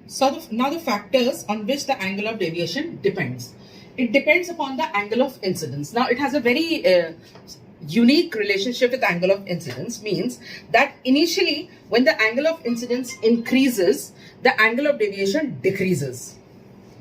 So now the factors on which the angle of deviation depends. It depends upon the angle of incidence. Now it has a very unique relationship with angle of incidence, means that initially when the angle of incidence increases, the angle of deviation decreases.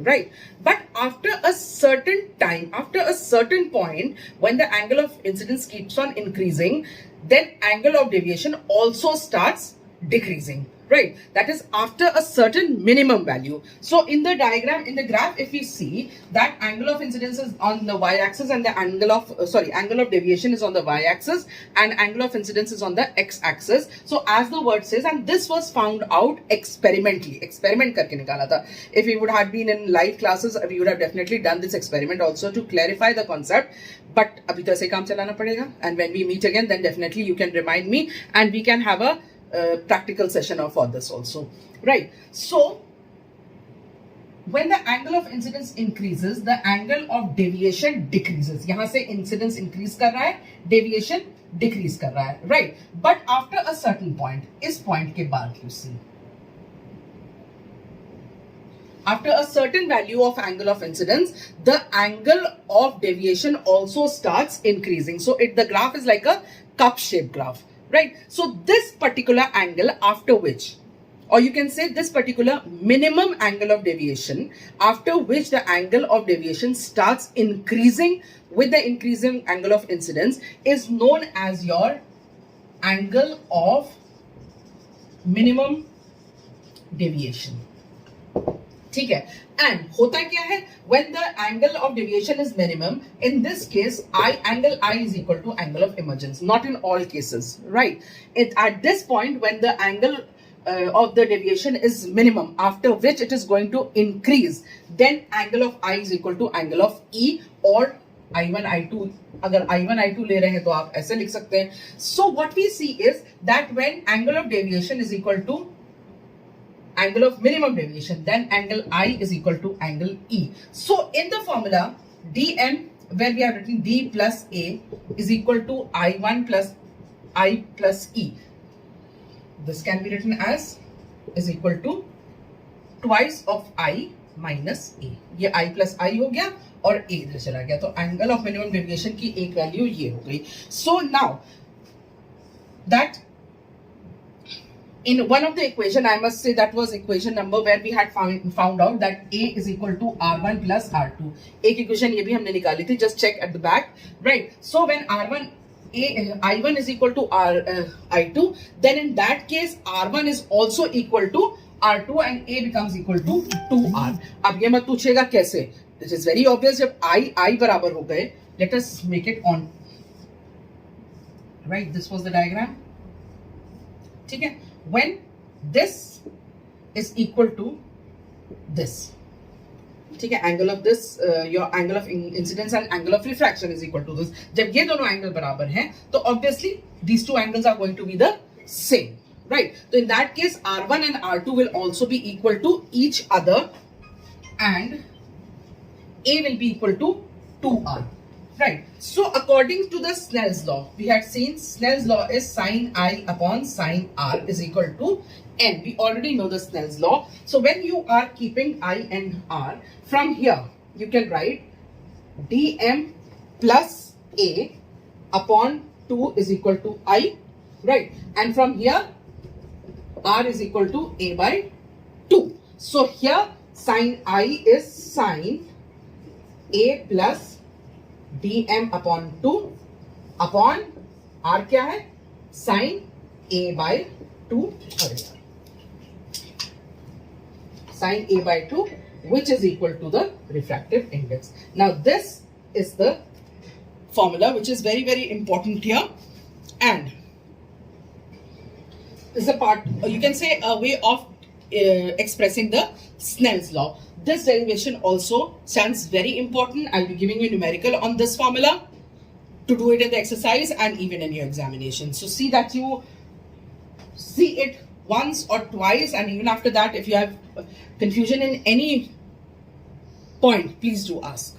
Right, but after a certain time, after a certain point, when the angle of incidence keeps on increasing, then angle of deviation also starts decreasing. Right, that is after a certain minimum value. So in the diagram, in the graph, if we see that angle of incidence is on the y-axis and the angle of angle of deviation is on the y-axis and angle of incidence is on the x-axis. So as the word says, and this was found out experimentally, experiment करके निकाला था. If we would have been in live classes, we would have definitely done this experiment also to clarify the concept. But अभी तो ऐसे काम चलाना पड़ेगा, and when we meet again, then definitely you can remind me and we can have a practical session for this also. Right, so when the angle of incidence increases, the angle of deviation decreases. यहाँ से incidence increase कर रहा है, deviation decrease कर रहा है. Right, but after a certain point, इस point के बाद you see, after a certain value of angle of incidence, the angle of deviation also starts increasing. So the graph is like a cup shaped graph. Right, so this particular angle after which, or you can say this particular minimum angle of deviation after which the angle of deviation starts increasing with the increasing angle of incidence is known as your angle of minimum deviation. ठीक है, and होता क्या है, when the angle of deviation is minimum, in this case angle I is equal to angle of emergence. Not in all cases, right? At this point when the angle of the deviation is minimum, after which it is going to increase, then angle of I is equal to angle of E or I1 I2. अगर I1 I2 ले रहे हैं तो आप ऐसे लिख सकते हैं. So what we see is that when angle of deviation is equal to angle of minimum deviation, then angle I is equal to angle E. So in the formula dm, where we have written d plus a is equal to I1 plus I plus E, this can be written as is equal to twice of I minus a. ये I plus I हो गया और a इधर चला गया, तो angle of minimum deviation की एक वैल्यू ये हो गई. So now that in one of the equation, I must say that was equation number where we had found out that A is equal to R1 plus R2. एक equation ये भी हमने निकाली थी, just check at the back, right? So when I1 is equal to I2, then in that case R1 is also equal to R2 and A becomes equal to 2R. अब ये मत पूछेगा कैसे? This is very obvious. जब I बराबर हो गए, let us make it on. Right, this was the diagram. ठीक है? When this is equal to this, ठीक है, angle of this, your angle of incidence and angle of refraction is equal to this. जब ये दोनों angle बराबर हैं, तो obviously these two angles are going to be the same, right? So in that case, R1 and R2 will also be equal to each other, and A will be equal to 2R. Right. So according to the Snell's law, we had seen Snell's law is sine I upon sine R is equal to N. We already know the Snell's law. So when you are keeping I and R, from here you can write dm plus A upon 2 is equal to I. Right. And from here R is equal to A by 2. So here sine I is sine A plus dm upon 2 upon R क्या है, sin A by 2, sin A by 2, which is equal to the refractive index. Now this is the formula which is very, very important here, and is a part, you can say a way of expressing the Snell's law. This derivation also stands very important. I'll be giving you numerical on this formula to do it in the exercise and even in your examination. So see that you see it once or twice, and even after that, if you have confusion in any point, please do ask.